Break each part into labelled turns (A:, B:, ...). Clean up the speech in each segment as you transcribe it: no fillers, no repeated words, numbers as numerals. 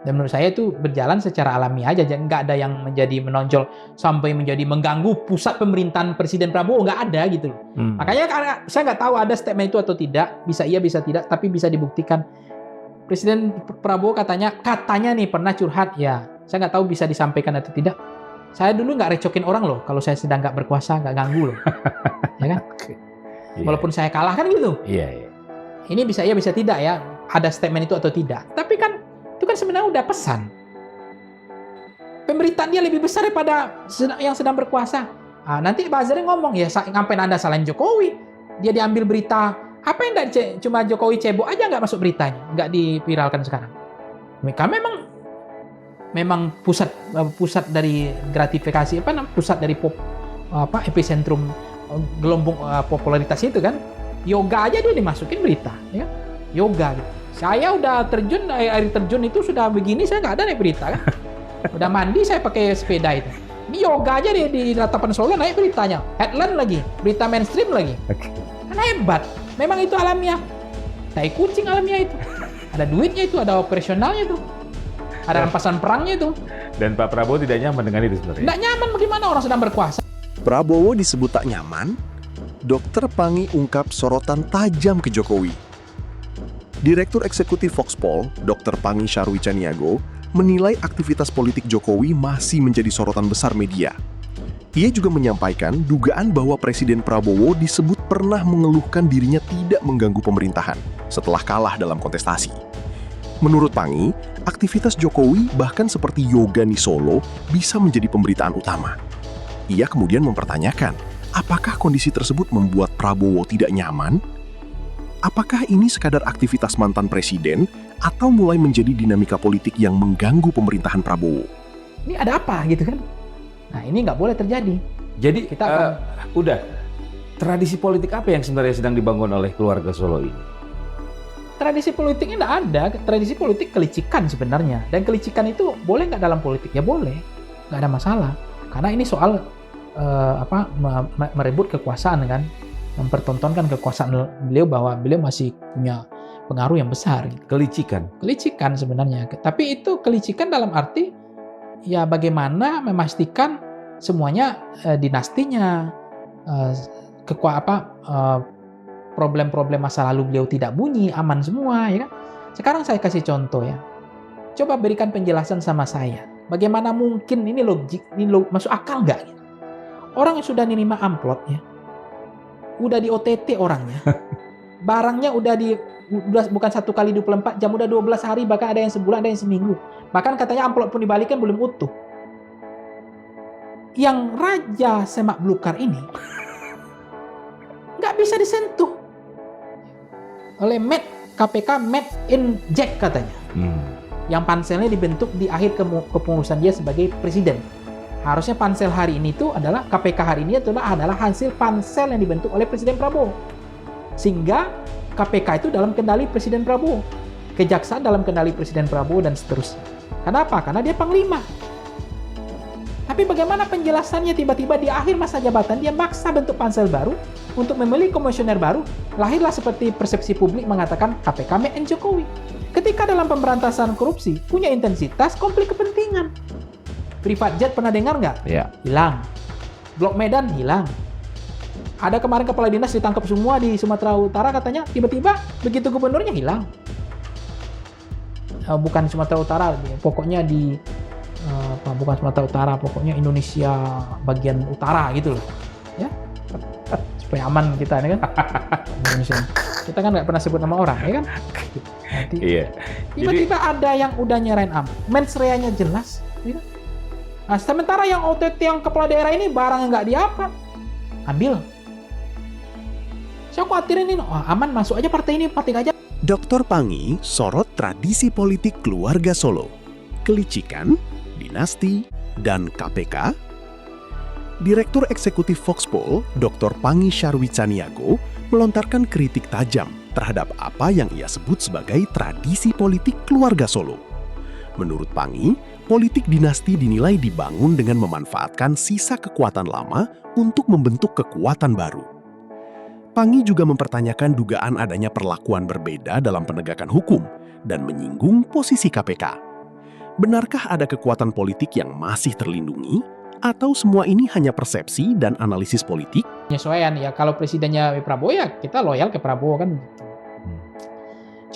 A: Dan menurut saya itu berjalan secara alami aja, nggak ada yang menjadi menonjol sampai menjadi mengganggu pusat pemerintahan Presiden Prabowo, nggak ada gitu loh. Makanya karena saya nggak tahu ada statement itu atau tidak, bisa iya bisa tidak, tapi bisa dibuktikan. Presiden Prabowo katanya nih pernah curhat, ya saya nggak tahu bisa disampaikan atau tidak. Saya dulu nggak recokin orang loh, kalau saya sedang nggak berkuasa, nggak ganggu loh. Ya kan? Walaupun saya kalah kan gitu. Ini bisa iya bisa tidak ya, ada statement itu atau tidak. Tapi kan, itu kan sebenarnya udah pesan. Pemberitaan dia lebih besar daripada yang sedang berkuasa. Nanti Bazarnya ngomong, ya ngapain Anda salahin Jokowi? Dia diambil berita, apa yang cuma Jokowi cebok aja nggak masuk beritanya, nggak diviralkan sekarang. Mereka memang pusat dari gratifikasi, pusat dari epicentrum gelombang popularitas itu kan. Yoga aja dia dimasukin berita, ya. Yoga gitu. Saya udah terjun, air terjun itu sudah begini, saya nggak ada naik berita kan. Udah mandi saya pakai sepeda itu. Ini yoga aja dia di Ratapan Solo naik beritanya. Headline lagi, berita mainstream lagi. Kan hebat. Memang itu alamiah. Tai kucing alamiah itu. Ada duitnya itu, ada operasionalnya itu. Ada rampasan perangnya itu.
B: Dan Pak Prabowo tidak nyaman dengan itu sebenarnya?
A: Nggak nyaman, bagaimana orang sedang berkuasa.
C: Prabowo disebut tak nyaman, Dr. Pangi ungkap sorotan tajam ke Jokowi. Direktur Eksekutif Foxpol, Dr. Pangi Syarwicaniago, menilai aktivitas politik Jokowi masih menjadi sorotan besar media. Ia juga menyampaikan dugaan bahwa Presiden Prabowo disebut pernah mengeluhkan dirinya tidak mengganggu pemerintahan setelah kalah dalam kontestasi. Menurut Pangi, aktivitas Jokowi bahkan seperti yoga di Solo bisa menjadi pemberitaan utama. Ia kemudian mempertanyakan, apakah kondisi tersebut membuat Prabowo tidak nyaman? Apakah ini sekadar aktivitas mantan presiden atau mulai menjadi dinamika politik yang mengganggu pemerintahan Prabowo?
A: Ini ada apa gitu kan? Nah ini nggak boleh terjadi.
B: Jadi kita udah, tradisi politik apa yang sebenarnya sedang dibangun oleh keluarga Solo ini?
A: Tradisi politiknya nggak ada. Tradisi politik kelicikan sebenarnya. Dan kelicikan itu boleh nggak dalam politik? Ya boleh, nggak ada masalah. Karena ini soal merebut kekuasaan kan, mempertontonkan kekuasaan beliau bahwa beliau masih punya pengaruh yang besar. Kelicikan sebenarnya. Tapi itu kelicikan dalam arti ya bagaimana memastikan semuanya dinastinya, problem-problem masa lalu beliau tidak bunyi, aman semua, ya kan? Sekarang saya kasih contoh ya. Coba berikan penjelasan sama saya. Bagaimana mungkin ini logik, masuk akal nggak? Orang yang sudah nerima amplopnya, udah di OTT orangnya, barangnya udah bukan 1 kali 24 jam, udah 12 hari, bahkan ada yang sebulan, ada yang seminggu. Bahkan katanya amplop pun dibalikan belum utuh. Yang Raja Semak Belukar ini nggak bisa disentuh oleh KPK made in Jack katanya. Yang panselnya dibentuk di akhir kepengurusan dia sebagai presiden. Harusnya pansel hari ini itu adalah, KPK hari ini adalah hasil pansel yang dibentuk oleh Presiden Prabowo. Sehingga KPK itu dalam kendali Presiden Prabowo. Kejaksaan dalam kendali Presiden Prabowo dan seterusnya. Kenapa? Karena dia panglima. Tapi bagaimana penjelasannya tiba-tiba di akhir masa jabatan dia maksa bentuk pansel baru untuk memilih komisioner baru, lahirlah seperti persepsi publik mengatakan KPK made in Jokowi. Ketika dalam pemberantasan korupsi punya intensitas konflik kepentingan. Privat jet pernah dengar nggak?
B: Ya.
A: Hilang. Blok Medan hilang. Ada kemarin kepala dinas ditangkap semua di Sumatera Utara katanya, tiba-tiba begitu gubernurnya hilang. Bukan Sumatera Utara, pokoknya bukan Sumatera Utara, pokoknya Indonesia bagian utara gitu loh. Ya. Supaya aman kita ini kan. Indonesia. Kita kan nggak pernah sebut nama orang, ya kan? Nanti, tiba-tiba ada yang udah nyerahin mensreanya jelas, gitu. Nah, sementara yang OTT yang kepala daerah ini barang yang nggak diapa, ambil. Saya khawatir ini, aman masuk aja partai ini, partai aja.
C: Dr. Pangi sorot tradisi politik keluarga Solo, kelicikan, dinasti, dan KPK. Direktur Eksekutif Foxpol, Dr. Pangi Syarwicaniago, melontarkan kritik tajam terhadap apa yang ia sebut sebagai tradisi politik keluarga Solo. Menurut Pangi, politik dinasti dinilai dibangun dengan memanfaatkan sisa kekuatan lama untuk membentuk kekuatan baru. Pangi juga mempertanyakan dugaan adanya perlakuan berbeda dalam penegakan hukum dan menyinggung posisi KPK. Benarkah ada kekuatan politik yang masih terlindungi? Atau semua ini hanya persepsi dan analisis politik?
A: Penyesuaian ya, kalau presidennya Prabowo ya kita loyal ke Prabowo kan gitu.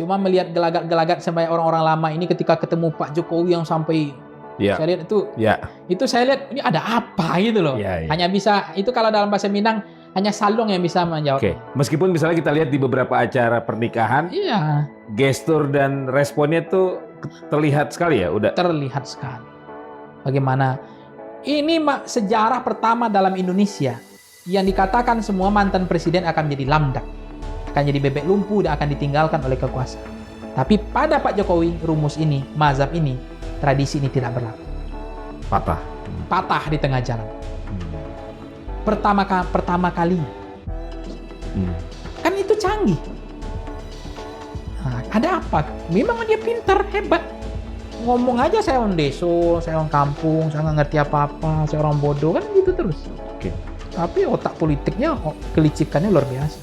A: Cuma melihat gelagat-gelagat sampai orang-orang lama ini ketika ketemu Pak Jokowi yang sampai
B: Ya.
A: saya lihat itu saya lihat ini ada apa gitu loh.
B: Ya, ya.
A: Hanya bisa itu kalau dalam bahasa Minang hanya Salong yang bisa menjawab.
B: Oke, meskipun misalnya kita lihat di beberapa acara pernikahan,
A: Iya,
B: gestur dan responnya tuh terlihat sekali ya, udah.
A: terlihat sekali. Bagaimana ini sejarah pertama dalam Indonesia yang dikatakan semua mantan presiden akan menjadi lamdak, akan jadi bebek lumpuh dan akan ditinggalkan oleh kekuasaan. Tapi pada Pak Jokowi, rumus ini, mazhab ini, tradisi ini tidak berlaku. Patah di tengah jalan. Pertama kali. Kan itu canggih. Nah, ada apa? Memang dia pintar, hebat. Ngomong aja saya orang deso, saya orang kampung, saya nggak ngerti apa-apa, saya orang bodoh, kan gitu terus.
B: Oke.
A: Tapi otak politiknya, kelicikannya luar biasa.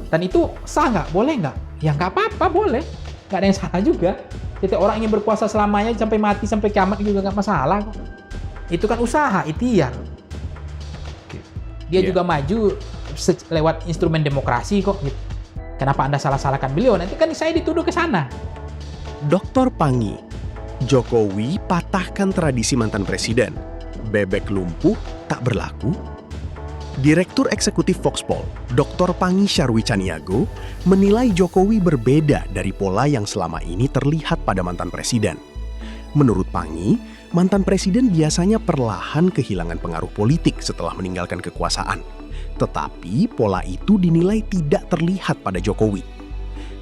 A: Dan itu sah nggak? Boleh nggak? Ya nggak apa-apa, boleh. Nggak ada yang salah juga. Jadi orang ingin berkuasa selamanya sampai mati, sampai kiamat juga nggak masalah kok. Itu kan usaha, ikhtiar. Dia juga maju lewat instrumen demokrasi kok. Gitu. Kenapa Anda salah-salahkan beliau? Nanti kan saya dituduh ke sana.
C: Dr. Pangi, Jokowi patahkan tradisi mantan presiden. Bebek lumpuh tak berlaku. Direktur Eksekutif Foxpol, Dr. Pangi Syarwi Caniago, menilai Jokowi berbeda dari pola yang selama ini terlihat pada mantan presiden. Menurut Pangi, mantan presiden biasanya perlahan kehilangan pengaruh politik setelah meninggalkan kekuasaan. Tetapi pola itu dinilai tidak terlihat pada Jokowi.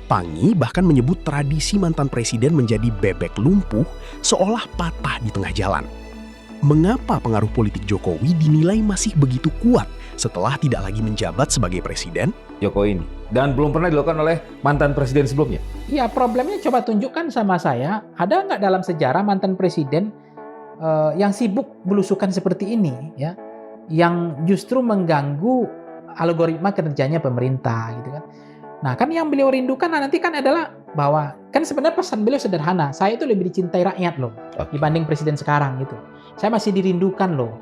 C: Pangi bahkan menyebut tradisi mantan presiden menjadi bebek lumpuh seolah patah di tengah jalan. Mengapa pengaruh politik Jokowi dinilai masih begitu kuat setelah tidak lagi menjabat sebagai presiden?
B: Jokowi ini. Dan belum pernah dilakukan oleh mantan presiden sebelumnya.
A: Iya, problemnya coba tunjukkan sama saya, ada nggak dalam sejarah mantan presiden yang sibuk belusukan seperti ini, ya, yang justru mengganggu algoritma kerjanya pemerintah, gitu kan? Nah, kan yang beliau rindukan nanti kan adalah bahwa kan sebenarnya pesan beliau sederhana, saya itu lebih dicintai rakyat loh dibanding presiden sekarang gitu. Saya masih dirindukan loh.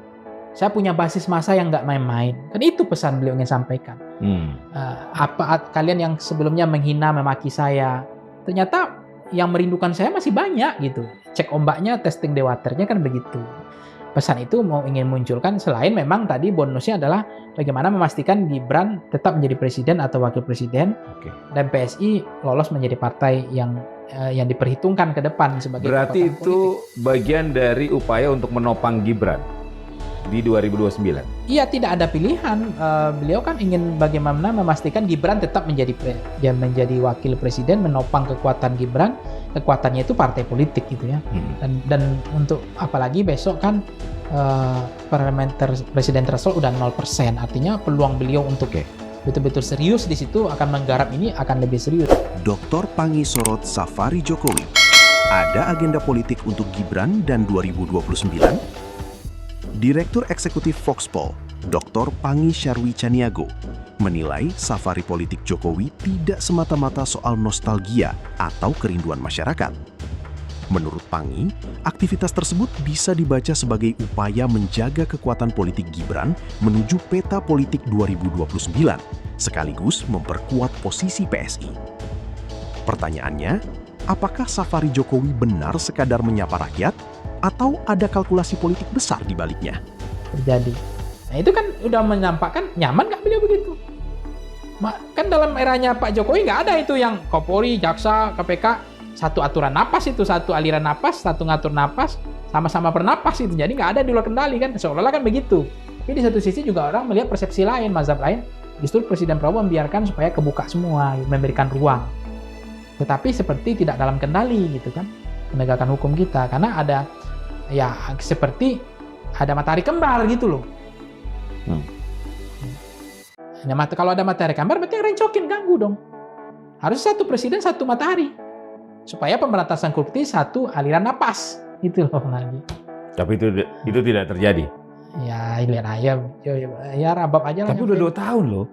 A: Saya punya basis massa yang nggak main-main. Kan itu pesan beliau ingin sampaikan. Kalian yang sebelumnya menghina, memaki saya, ternyata yang merindukan saya masih banyak gitu. Cek ombaknya, testing the waternya kan begitu. Pesan itu ingin munculkan selain memang tadi bonusnya adalah bagaimana memastikan Gibran tetap menjadi presiden atau wakil presiden, dan PSI lolos menjadi partai yang diperhitungkan ke depan sebagai
B: berarti
A: kekuatan
B: itu
A: politik.
B: bagian dari upaya untuk menopang Gibran di 2029.
A: Iya, tidak ada pilihan. Beliau kan ingin bagaimana memastikan Gibran tetap menjadi wakil presiden, menopang kekuatan Gibran. Kekuatannya itu partai politik gitu ya. Dan untuk apalagi besok kan parliamentary president threshold udah 0%. Artinya peluang beliau untuk betul-betul serius di situ akan menggarap ini akan lebih serius.
C: Dr. Pangi sorot safari Jokowi. Ada agenda politik untuk Gibran dan 2029? Direktur Eksekutif Foxpol, Dr. Pangi Syarwi Caniago, menilai safari politik Jokowi tidak semata-mata soal nostalgia atau kerinduan masyarakat. Menurut Pangi, aktivitas tersebut bisa dibaca sebagai upaya menjaga kekuatan politik Gibran menuju peta politik 2029, sekaligus memperkuat posisi PSI. Pertanyaannya, apakah safari Jokowi benar sekadar menyapa rakyat, atau ada kalkulasi politik besar di baliknya?
A: Terjadi. Nah itu kan udah menampakkan nyaman nggak beliau begitu. Kan dalam eranya Pak Jokowi nggak ada itu yang Kapolri, Jaksa, KPK, satu aturan napas itu, satu aliran napas, satu ngatur napas, sama-sama bernapas itu. Jadi nggak ada di luar kendali kan, seolah-olah kan begitu. Tapi di satu sisi juga orang melihat persepsi lain, mazhab lain, justru Presiden Prabowo membiarkan supaya kebuka semua, memberikan ruang. Tetapi seperti tidak dalam kendali gitu kan, penegakan hukum kita. Karena ada, ya seperti ada matahari kembar gitu loh. Nah, kalau ada matahari kembar berarti yang rencokin, ganggu dong. Harus satu presiden, satu matahari. Supaya pemberantasan korupsi satu aliran napas. Itu loh lagi.
B: Tapi itu tidak terjadi.
A: Ya, lihat aja. Ya, rabab aja lah.
B: Tapi udah 2 tahun loh.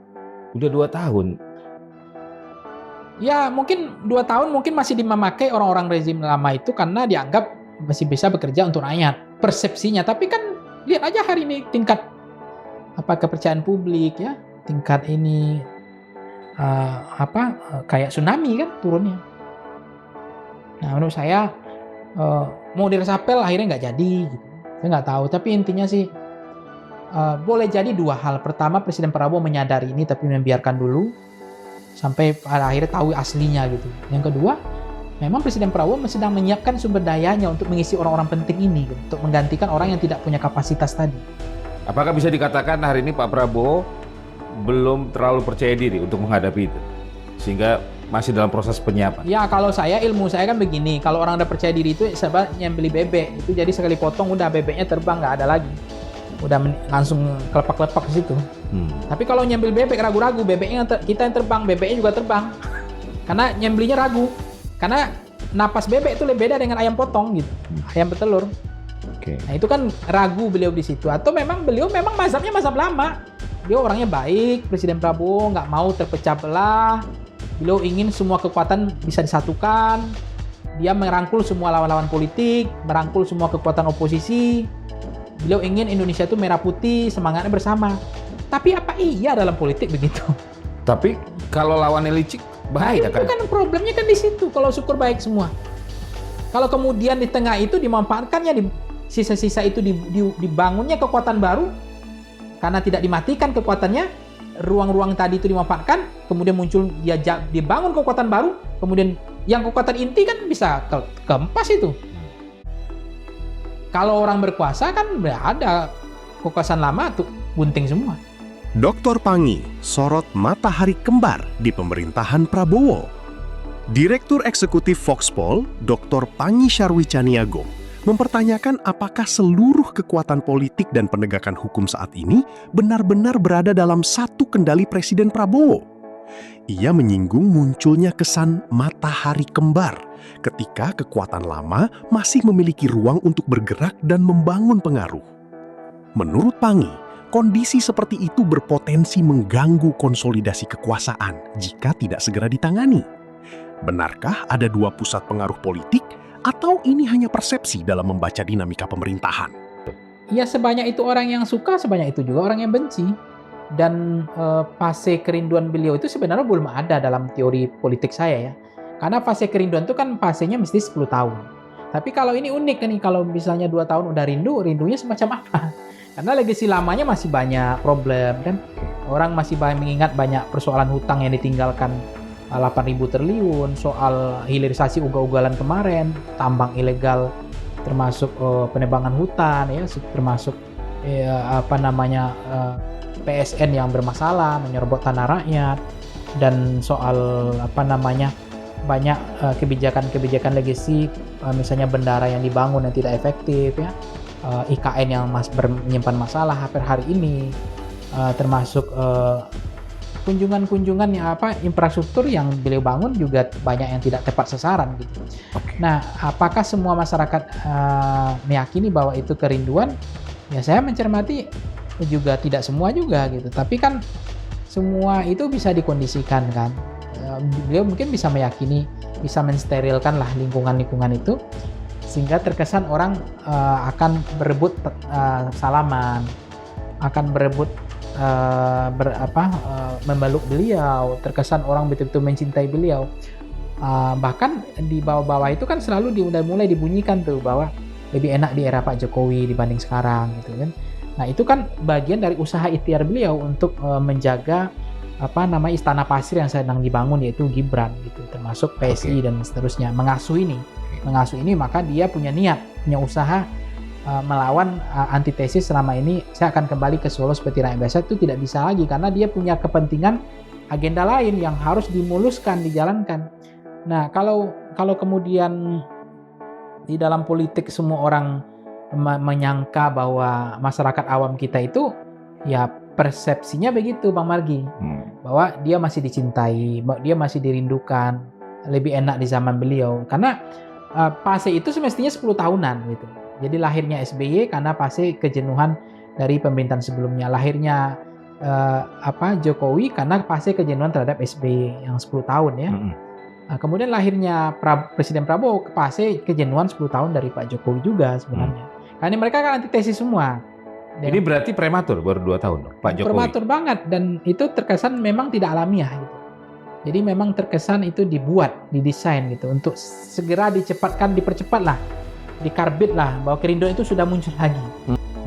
B: Udah 2 tahun.
A: Ya, mungkin 2 tahun mungkin masih dimemakai orang-orang rezim lama itu karena dianggap masih bisa bekerja untuk rakyat, persepsinya. Tapi kan lihat aja hari ini tingkat kepercayaan publik ya, tingkat ini kayak tsunami kan turunnya. Nah menurut saya mau diresapel akhirnya nggak jadi gitu. Saya nggak tahu, tapi intinya sih boleh jadi dua hal. Pertama, Presiden Prabowo menyadari ini tapi membiarkan dulu sampai pada akhirnya tahu aslinya gitu. Yang kedua, memang Presiden Prabowo sedang menyiapkan sumber dayanya untuk mengisi orang-orang penting ini gitu, untuk menggantikan orang yang tidak punya kapasitas tadi.
B: Apakah bisa dikatakan hari ini Pak Prabowo belum terlalu percaya diri untuk menghadapi itu, sehingga masih dalam proses penyiapan?
A: Ya kalau ilmu saya kan begini, kalau orang udah percaya diri itu sebab nyembeli bebek itu, jadi sekali potong udah bebeknya terbang, nggak ada lagi, udah langsung kelepak-kelepak ke situ. Tapi kalau nyembeli bebek ragu-ragu, bebeknya kita yang terbang, bebeknya juga terbang, karena nyembelinya ragu, karena napas bebek itu lebih beda dengan ayam potong gitu, ayam petelur. Nah itu kan ragu beliau di situ, atau beliau memang mazhabnya mazhab lama. Beliau orangnya baik, Presiden Prabowo nggak mau terpecah belah. Beliau ingin semua kekuatan bisa disatukan. Dia merangkul semua lawan-lawan politik, merangkul semua kekuatan oposisi. Beliau ingin Indonesia itu merah putih, semangatnya bersama. Tapi apa iya dalam politik begitu?
B: Tapi kalau lawannya licik, bahaya
A: kan? Itu kan problemnya kan di situ. Kalau syukur baik semua. Kalau kemudian di tengah itu dimanfaatkannya, sisa-sisa itu dibangunnya kekuatan baru, karena tidak dimatikan kekuatannya, ruang-ruang tadi itu dimanfaatkan, kemudian muncul dibangun kekuatan baru, kemudian yang kekuatan inti kan bisa kempas itu. Kalau orang berkuasa kan ada kekuasaan lama tuh bunting semua.
C: Dr. Pangi sorot matahari kembar di pemerintahan Prabowo. Direktur Eksekutif Foxpol, Dr. Pangi Syarwicaniago, mempertanyakan apakah seluruh kekuatan politik dan penegakan hukum saat ini benar-benar berada dalam satu kendali Presiden Prabowo. Ia menyinggung munculnya kesan matahari kembar ketika kekuatan lama masih memiliki ruang untuk bergerak dan membangun pengaruh. Menurut Pangi, kondisi seperti itu berpotensi mengganggu konsolidasi kekuasaan jika tidak segera ditangani. Benarkah ada dua pusat pengaruh politik, atau ini hanya persepsi dalam membaca dinamika pemerintahan?
A: Ya sebanyak itu orang yang suka, sebanyak itu juga orang yang benci. Dan fase kerinduan beliau itu sebenarnya belum ada dalam teori politik saya ya. Karena fase kerinduan itu kan fasenya mesti 10 tahun. Tapi kalau ini unik nih, kalau misalnya 2 tahun udah rindunya semacam apa? Karena legasi lamanya masih banyak problem kan. Orang masih mengingat banyak persoalan hutang yang ditinggalkan 8.000 triliun, soal hilirisasi ugal-ugalan kemarin, tambang ilegal, termasuk penebangan hutan, ya, termasuk PSN yang bermasalah, menyerobot tanah rakyat, dan soal banyak kebijakan-kebijakan legasi, misalnya bendara yang dibangun yang tidak efektif, ya, IKN yang menyimpan masalah hampir hari ini, termasuk kunjungan infrastruktur yang beliau bangun juga banyak yang tidak tepat sasaran gitu. Nah, apakah semua masyarakat meyakini bahwa itu kerinduan? Ya saya mencermati juga tidak semua juga gitu. Tapi kan semua itu bisa dikondisikan kan. Beliau mungkin bisa meyakini, bisa mensterilkan lah lingkungan-lingkungan itu sehingga terkesan orang akan berebut salaman, akan berebut memeluk beliau, terkesan orang betul-betul mencintai beliau. Bahkan di bawah-bawah itu kan selalu mulai dibunyikan tuh bahwa lebih enak di era Pak Jokowi dibanding sekarang gitu kan. Nah itu kan bagian dari usaha ikhtiar beliau untuk menjaga istana pasir yang sedang dibangun, yaitu Gibran gitu, termasuk PSI dan seterusnya. Mengasuh ini maka dia punya niat, punya usaha melawan antitesis selama ini saya akan kembali ke Solo seperti rakyat biasa, itu tidak bisa lagi karena dia punya kepentingan agenda lain yang harus dimuluskan, dijalankan. Nah, kalau kemudian di dalam politik semua orang menyangka bahwa masyarakat awam kita itu ya persepsinya begitu Bang Margi, bahwa dia masih dicintai, bahwa dia masih dirindukan, lebih enak di zaman beliau karena fase itu semestinya 10 tahunan gitu. Jadi lahirnya SBY karena fase kejenuhan dari pemerintahan sebelumnya. Lahirnya Jokowi karena fase kejenuhan terhadap SBY yang 10 tahun ya. Nah, kemudian lahirnya Presiden Prabowo pasti kejenuhan 10 tahun dari Pak Jokowi juga sebenarnya. Karena mereka kan antitesis semua.
B: Ini berarti prematur, baru 2 tahun dong, Pak Jokowi.
A: Prematur banget, dan itu terkesan memang tidak alamiah gitu. Jadi memang terkesan itu dibuat, didesain gitu untuk segera dipercepat lah, dikarbit lah bahwa kerinduan itu sudah muncul lagi.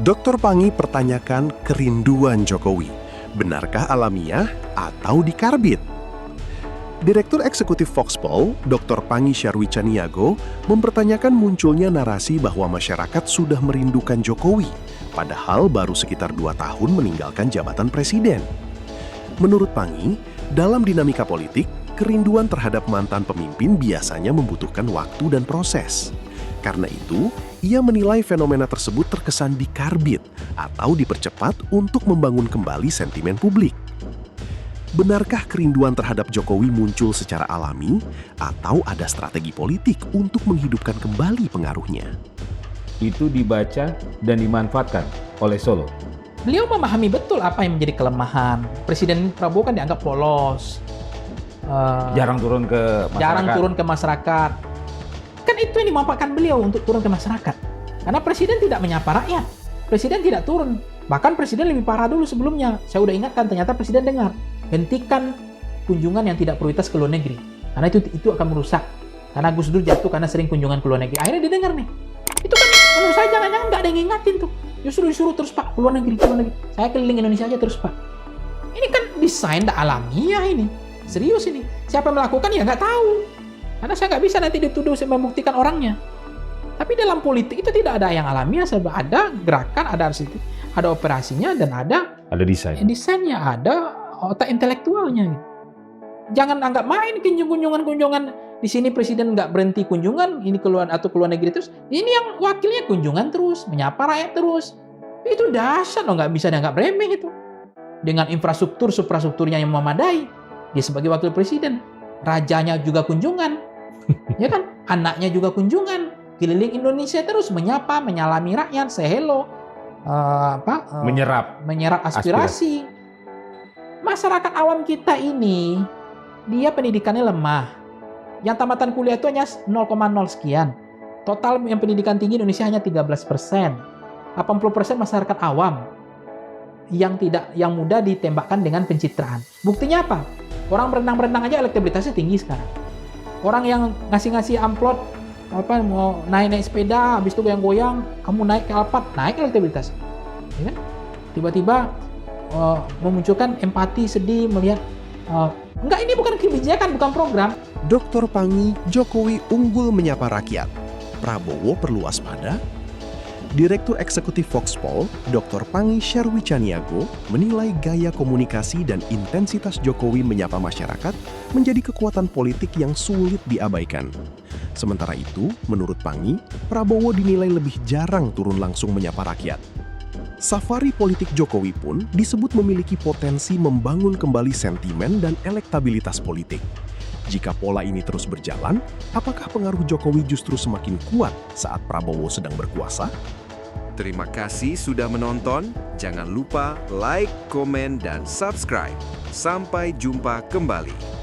C: Dr. Pangi pertanyakan kerinduan Jokowi. Benarkah alamiah atau dikarbit? Direktur Eksekutif Foxpol, Dr. Pangi Syarwicaniago, mempertanyakan munculnya narasi bahwa masyarakat sudah merindukan Jokowi, padahal baru sekitar 2 tahun meninggalkan jabatan presiden. Menurut Pangi, dalam dinamika politik, kerinduan terhadap mantan pemimpin biasanya membutuhkan waktu dan proses. Karena itu, ia menilai fenomena tersebut terkesan dikarbit atau dipercepat untuk membangun kembali sentimen publik. Benarkah kerinduan terhadap Jokowi muncul secara alami atau ada strategi politik untuk menghidupkan kembali pengaruhnya?
B: Itu dibaca dan dimanfaatkan oleh Solo.
A: Beliau memahami betul apa yang menjadi kelemahan. Presiden Prabowo kan dianggap polos.
B: Jarang turun ke masyarakat.
A: Kan itu yang dimanfaatkan beliau untuk turun ke masyarakat. Karena presiden tidak menyapa rakyat. Presiden tidak turun. Bahkan presiden lebih parah dulu sebelumnya. Saya udah ingatkan, ternyata presiden dengar. Hentikan kunjungan yang tidak prioritas ke luar negeri. Karena itu akan merusak. Karena Gus Dur jatuh karena sering kunjungan ke luar negeri. Akhirnya dia dengar nih. Itu kan menurut saya jangan-jangan nggak ada yang ngingatin tuh. Justru disuruh terus Pak, ke luar negeri. Saya keliling Indonesia aja terus Pak. Ini kan desain tak alamiah ini. Serius ini. Siapa yang melakukan ya nggak tahu. Karena saya nggak bisa nanti dituduh membuktikan orangnya. Tapi dalam politik itu tidak ada yang alamiah. Ada gerakan, ada operasinya, dan ada desainnya, ada otak intelektualnya. Jangan anggap main kunjungan di sini presiden nggak berhenti kunjungan ini keluar negeri terus. Ini yang wakilnya kunjungan terus, menyapa rakyat terus. Itu dahsyat loh, nggak bisa dianggap remeh itu. Dengan suprastrukturnya yang memadai, dia sebagai wakil presiden, rajanya juga kunjungan, ya kan, anaknya juga kunjungan, keliling Indonesia terus menyapa, menyalami rakyat, say hello, menyerap aspirasi. Masyarakat awam kita ini, dia pendidikannya lemah. Yang tamatan kuliah itu hanya 0,0 sekian. Total yang pendidikan tinggi Indonesia hanya 13%. 80% masyarakat awam yang mudah ditembakkan dengan pencitraan. Buktinya apa? Orang berenang-berenang aja elektabilitasnya tinggi sekarang. Orang yang ngasih amplop mau naik sepeda, habis itu goyang-goyang, kamu naik ke Alphard, naik elektabilitasnya. Ya kan? Tiba-tiba memunculkan empati, sedih melihat enggak, ini bukan kebijakan, bukan program.
C: Dr. Pangi, Jokowi unggul menyapa rakyat. Prabowo perlu waspada? Direktur Eksekutif Foxpol, Dr. Pangi Syarwicaniago, menilai gaya komunikasi dan intensitas Jokowi menyapa masyarakat menjadi kekuatan politik yang sulit diabaikan. Sementara itu, menurut Pangi, Prabowo dinilai lebih jarang turun langsung menyapa rakyat. Safari politik Jokowi pun disebut memiliki potensi membangun kembali sentimen dan elektabilitas politik. Jika pola ini terus berjalan, apakah pengaruh Jokowi justru semakin kuat saat Prabowo sedang berkuasa?
D: Terima kasih sudah menonton. Jangan lupa like, komen, dan subscribe. Sampai jumpa kembali.